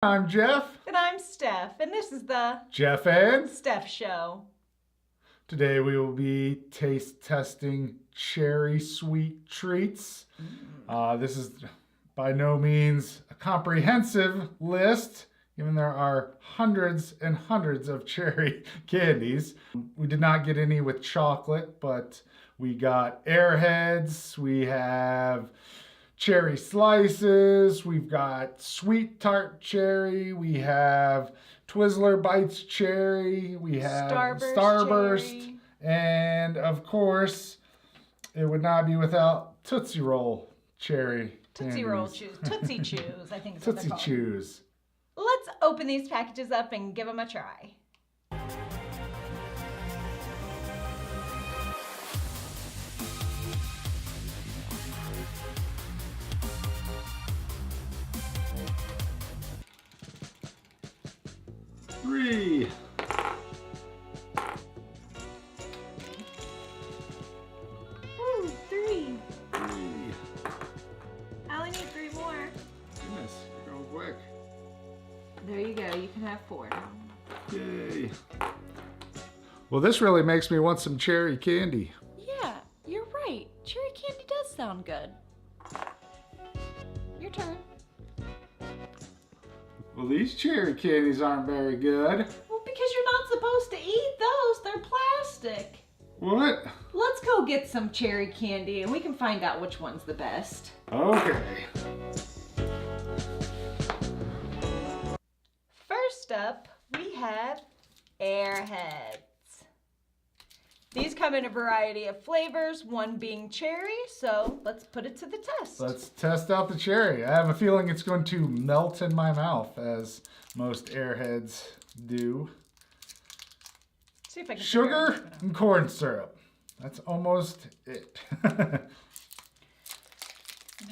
I'm Jeff. And I'm Steph, and this is the Jeff and Steph Show. Today we will be taste testing cherry sweet treats. This is by no means a comprehensive list, given there are hundreds and hundreds of cherry candies. We did not get any with chocolate, but we got Airheads, we have cherry slices, we've got sweet tart cherry, we have Twizzler Bites cherry, we have Starburst cherry. And of course, it would not be without Tootsie Roll cherry Tootsie Roll Chews. Tootsie Chews, I think it's Tootsie what they're called. Chews. Let's open these packages up and give them a try. Three. Ooh, three. Three. I only need three more. Goodness, you're going quick. There you go. You can have four now. Yay. Well, this really makes me want some cherry candy. Yeah, you're right. Cherry candy does sound good. Your turn. Well, these cherry candies aren't very good. Well, because you're not supposed to eat those. They're plastic. What? Let's go get some cherry candy and we can find out which one's the best. Okay. First up, we have Airheads. These come in a variety of flavors, one being cherry, so let's put it to the test. Let's test out the cherry. I have a feeling it's going to melt in my mouth, as most Airheads do. See if I can Sugar and corn syrup. That's almost it. I'm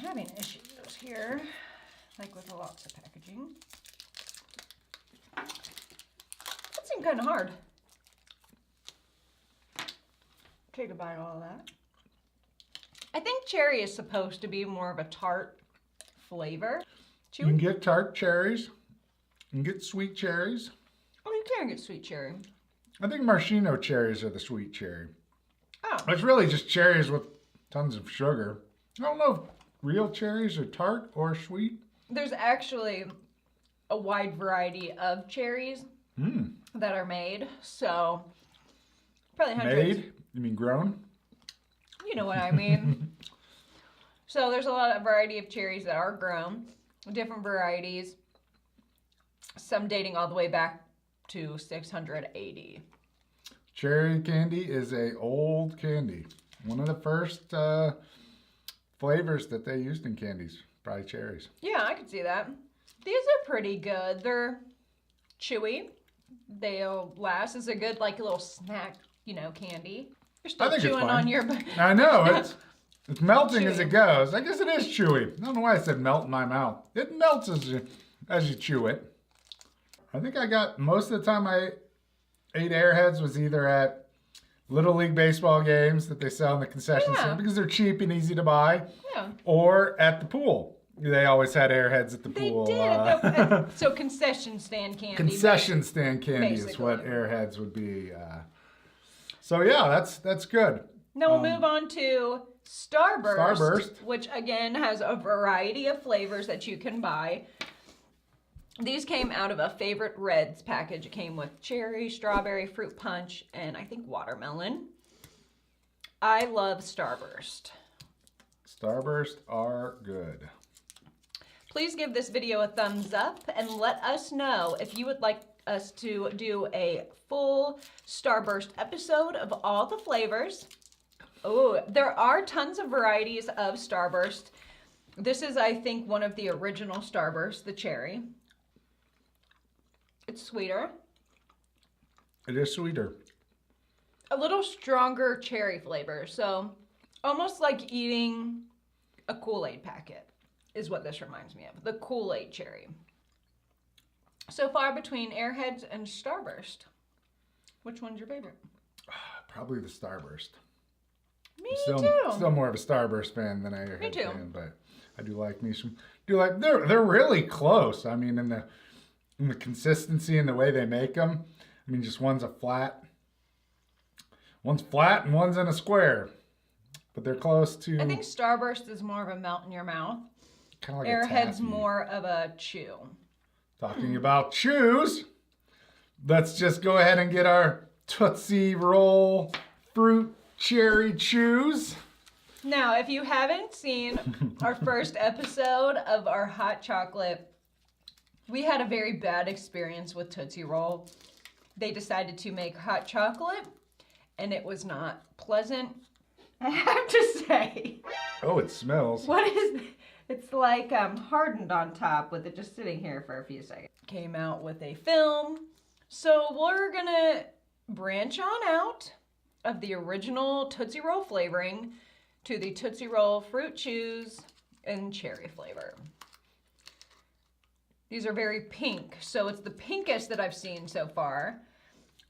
having issues here, like with lots of packaging. That seemed kind of hard. Take a bite of all that. I think cherry is supposed to be more of a tart flavor. You can get tart cherries. You can get sweet cherries. Oh, you can get sweet cherry. I think maraschino cherries are the sweet cherry. Oh. It's really just cherries with tons of sugar. I don't know if real cherries are tart or sweet. There's actually a wide variety of cherries that are made, so probably hundreds. Made? You mean grown? You know what I mean. So there's a lot of variety of cherries that are grown, different varieties, some dating all the way back to 680. Cherry candy is a old candy. One of the first flavors that they used in candies, probably cherries. Yeah, I could see that. These are pretty good. They're chewy. They'll last as a good like little snack, candy. You're still chewing on your... I know, it's melting as it goes. I guess it is chewy. I don't know why I said melt in my mouth. It melts as you chew it. I think I got, most of the time I ate Airheads was either at Little League baseball games that they sell in the concession stand because they're cheap and easy to buy, or at the pool. They always had Airheads at the pool. They did. So concession stand candy. Concession stand candy is what Airheads would be. So yeah, that's good. Now we'll move on to Starburst, which again has a variety of flavors that you can buy. These came out of a Favorite Reds package. It came with cherry, strawberry, fruit punch, and I think watermelon. I love Starburst. Starburst are good. Please give this video a thumbs up and let us know if you would like us to do a full Starburst episode of all the flavors. Oh, there are tons of varieties of Starburst. This is, I think, one of the original Starburst, the cherry. It's sweeter. It is sweeter. A little stronger cherry flavor, so almost like eating a Kool-Aid packet is what this reminds me of, the Kool-Aid cherry. So far between Airheads and Starburst, which one's your favorite? Probably the Starburst. Me too. Still more of a Starburst fan than an Airhead Me too. fan, but I do like me some. They're really close. I mean, in And the consistency and the way they make them. I mean, just one's flat and one's in a square. But they're close to... I think Starburst is more of a melt in your mouth. Kind of like Airhead's a taffy. more of a chew. Talking about chews, let's just go ahead and get our Tootsie Roll fruit cherry chews. Now, if you haven't seen our first episode of our hot chocolate, we had a very bad experience with Tootsie Roll. They decided to make hot chocolate, and it was not pleasant. I have to say. Oh, it smells. What is... It's like hardened on top with it just sitting here for a few seconds. Came out with a film. So we're gonna branch on out of the original Tootsie Roll flavoring to the Tootsie Roll fruit chews and cherry flavor. These are very pink, so it's the pinkest that I've seen so far.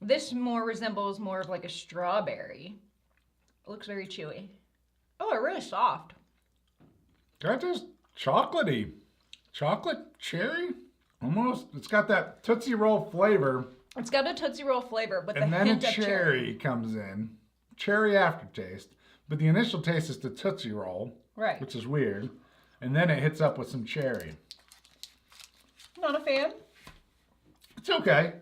This more resembles more of like a strawberry. It looks very chewy. Oh, they're really soft. That just chocolatey. Chocolate cherry? Almost. It's got that Tootsie Roll flavor. It's got a Tootsie Roll flavor, but and the then hint a of cherry comes in. Cherry aftertaste. But the initial taste is the Tootsie Roll. Right. Which is weird. And then it hits up with some cherry. Not a fan. It's okay.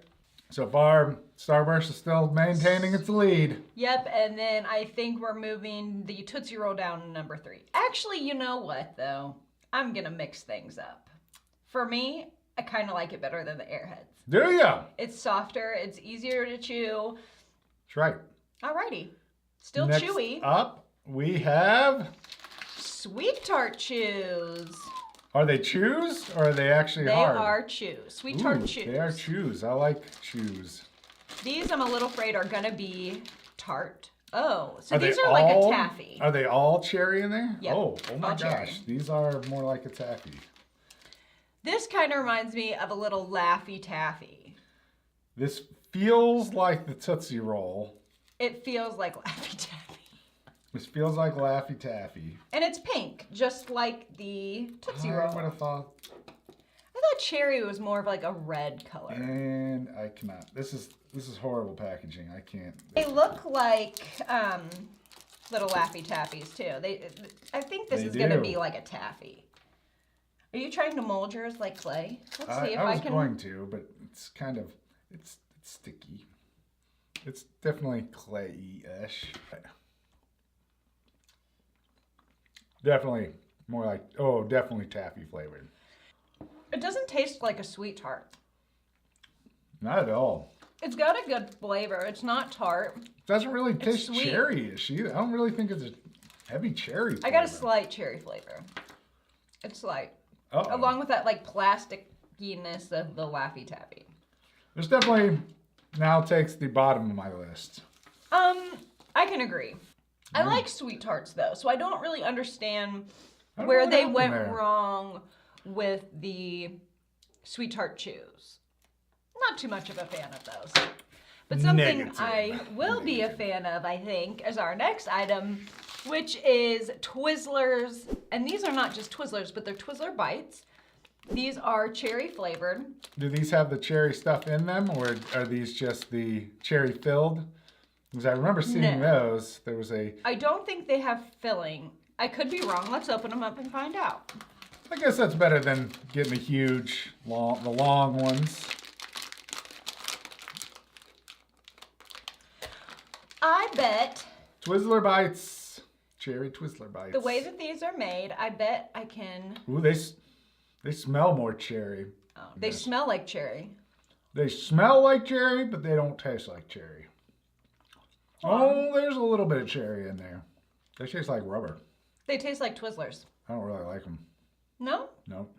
So far, Starburst is still maintaining its lead. Yep, and then I think we're moving the Tootsie Roll down to number 3. Actually, you know what, though? I'm going to mix things up. For me, I kind of like it better than the Airheads. Do ya? It's softer. It's easier to chew. That's right. Alrighty. Still Next chewy. up, we have... Sweet Tart Chews. Are they chews or are they actually hard? They are chews. Sweet Tart Chews. They are chews. I like chews. These, I'm a little afraid, are going to be tart. Oh, so Are these they are like a all- taffy. Are they all cherry in there? Yep, Oh my all gosh. cherry. These are more like a taffy. This kind of reminds me of a little Laffy Taffy. This feels like the Tootsie Roll. It feels like Laffy Taffy. This feels like Laffy Taffy. And it's pink, just like the Tootsie Roll. I would have thought. I thought cherry was more of like a red color. And I cannot. This is horrible packaging. I can't. They look like little Laffy Taffies too. I think this They is going to do. be like a taffy. Are you trying to mold yours like clay? Let's see if I I was can. going to, but it's kind of it's sticky. It's definitely clay-ish. Definitely more like definitely taffy flavored. It doesn't taste like a sweet tart. Not at all. It's got a good flavor. It's not tart. Doesn't really taste sweet. cherry-ish either. I don't really think it's a heavy cherry flavor. I got a slight cherry flavor. It's slight. Uh-oh. Along with that like plasticiness of the Laffy Taffy. This definitely now takes the bottom of my list. I can agree. I like sweet tarts though, so I don't really understand I don't know where what they happened went there. wrong with the sweet tart chews. Not too much of a fan of those. But something Negative. I will be a fan of, I think, is our next item, which is Twizzlers. And these are not just Twizzlers, but they're Twizzler Bites. These are cherry flavored. Do these have the cherry stuff in them, or are these just the cherry filled? Because I remember seeing No. those. There was a. I don't think they have filling. I could be wrong. Let's open them up and find out. I guess that's better than getting the huge, the long ones. I bet Twizzler Bites. Cherry Twizzler Bites. the way that these are made, I bet I can. Ooh, they smell more cherry. Oh, they smell like cherry. They smell like cherry, but they don't taste like cherry. Oh, there's a little bit of cherry in there. They taste like rubber. They taste like Twizzlers. I don't really like them. No? Nope.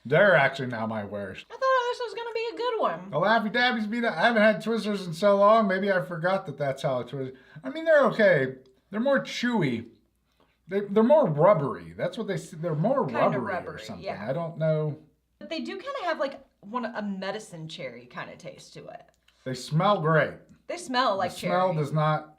They're actually now my worst. I thought this was going to be a good one. The Laffy Tabbies beat I haven't had Twizzlers in so long. Maybe I forgot that that's how a Twizzler. I mean, they're okay. They're more chewy. They're more rubbery. That's what they're more Kinda rubbery or rubbery, something. yeah. I don't know. But they do kind of have like a medicine cherry kind of taste to it. They smell great. They smell like The cherry. smell does not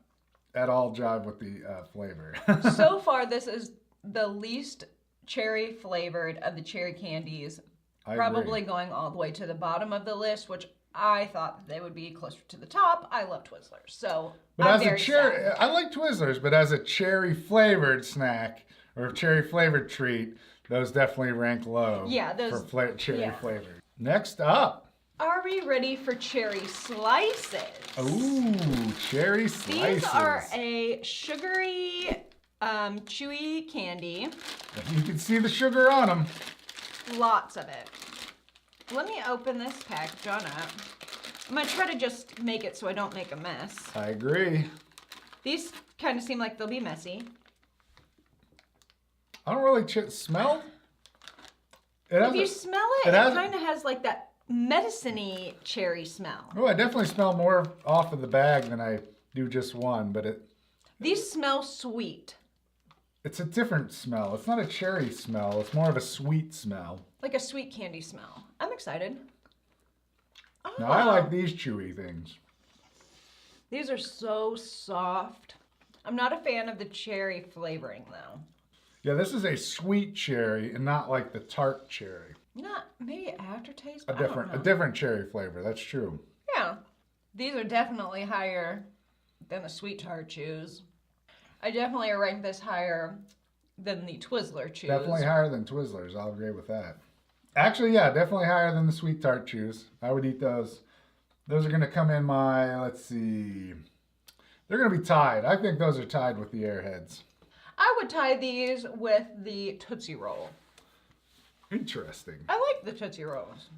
at all jive with the flavor. So far, this is the least cherry flavored of the cherry candies I Probably agree. going all the way to the bottom of the list, which I thought they would be closer to the top. I love Twizzlers, so But I'm as a very cherry, sad. I like Twizzlers, but as a cherry flavored snack or cherry flavored treat, those definitely rank low Yeah, for those. cherry Yeah. flavored. Next up, Are we ready for cherry slices? ooh, cherry These slices. are a sugary, chewy candy. You can see the sugar on them. Lots of it. Let me open this package on up. I'm gonna try to just make it so I don't make a mess. I agree. These kind of seem like they'll be messy. I don't really smell. If you smell it, it it has- kind of has like that medicine-y cherry smell. Oh, I definitely smell more off of the bag than I do just one, but These smell sweet, it's a different smell. It's not a cherry smell. It's more of a sweet smell. like a sweet candy smell. I'm excited. Now, I Oh, like these chewy things. these are so soft. I'm not a fan of the cherry flavoring though. Yeah, this is a sweet cherry and not like the tart cherry. Not maybe aftertaste. A but I don't different, know. a different cherry flavor. That's true. Yeah, these are definitely higher than the sweet tart chews. I definitely rank this higher than the Twizzler chews. Definitely higher than Twizzlers. I'll agree with that. Actually, yeah, definitely higher than the sweet tart chews. I would eat those. Those are gonna come in my. Let's see. They're gonna be tied. I think those are tied with the Airheads. I would tie these with the Tootsie Roll. Interesting. I like the Tootsie Rolls.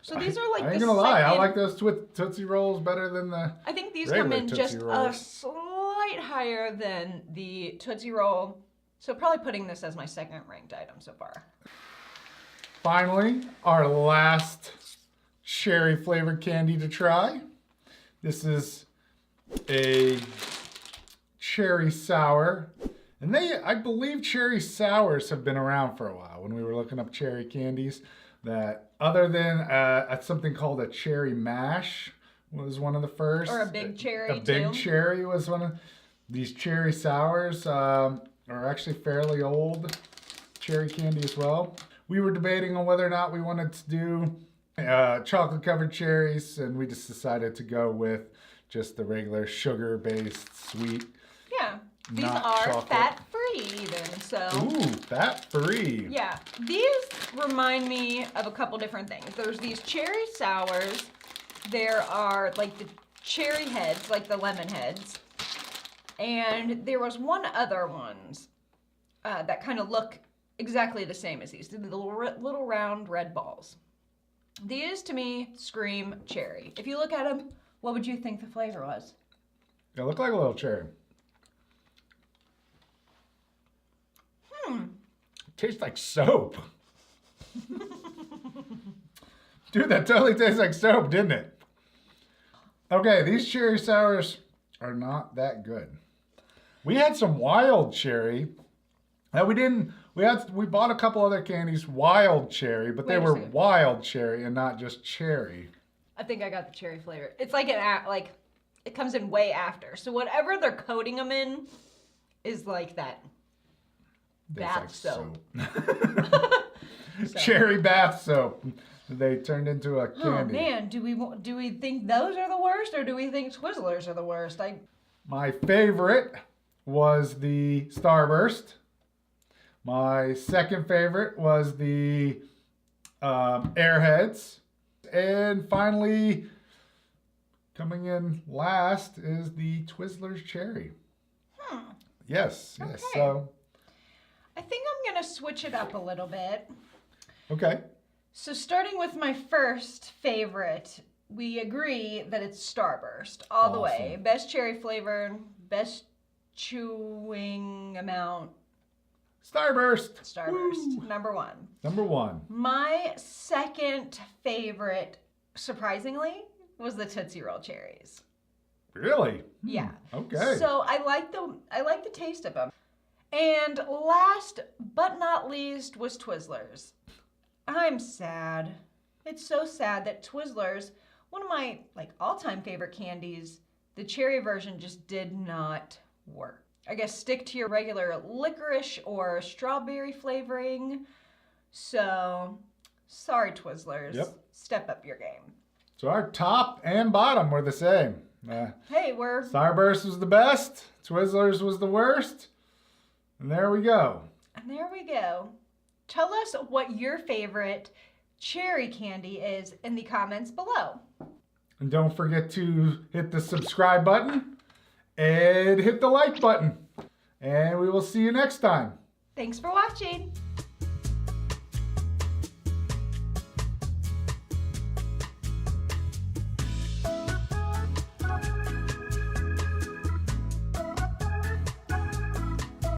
So these are like I ain't the gonna lie. I second- like those Tootsie Rolls better than the. I think these Regular come in Tootsie just a Rolls. slight higher than the Tootsie Roll. So probably putting this as my second ranked item so far. Finally, our last cherry flavored candy to try. This is a cherry sour. And I believe cherry sours have been around for a while when we were looking up cherry candies. That other than something called a cherry mash was one of the first. Or a big cherry, A big too. cherry was one of these cherry sours. Are actually fairly old cherry candy as well. We were debating on whether or not we wanted to do chocolate covered cherries, and we just decided to go with just the regular sugar based sweet. Yeah, these Not are chocolate. fat free even. So Ooh, fat free. yeah, these remind me of a couple different things. There's these cherry sours. There are like the cherry heads, like the lemon heads. And there was one other ones that kind of look exactly the same as these. The little round red balls. These to me scream cherry. If you look at them, what would you think the flavor was? They look like a little cherry. Tastes like soap. Dude, that totally tastes like soap, didn't it? Okay, these cherry sours are not that good. We had some wild cherry that we didn't. We bought a couple other candies wild cherry, but they Wait a were second. wild cherry and not just cherry. I think I got the cherry flavor. It's like it comes in way after. So whatever they're coating them in is like that. Tastes Bath like soap. So- Cherry bath soap. They turned into a Oh candy. man, do we think those are the worst, or do we think Twizzlers are the worst? My favorite was the Starburst. My second favorite was the Airheads. And finally, coming in last is the Twizzlers Cherry. Yes, yes. Okay. So, I think I'm gonna switch it up a little bit. okay. So starting with my first favorite, we agree that it's Starburst all the way. Awesome. Best cherry flavor, best chewing amount. Starburst. Starburst, Woo. number one. Number one. My second favorite, surprisingly, was the Tootsie Roll cherries. Really? Yeah. Okay. So I like the taste of them. And last but not least was Twizzlers. I'm sad. It's so sad that Twizzlers, one of my all-time favorite candies, the cherry version just did not work. I guess stick to your regular licorice or strawberry flavoring. So Sorry, Twizzlers. Yep. Step up your game. So our top and bottom were the same. Hey, we're... Starburst was the best. Twizzlers was the worst. And there we go. And there we go. Tell us what your favorite cherry candy is in the comments below. And don't forget to hit the subscribe button and hit the like button. And we will see you next time. Thanks for watching.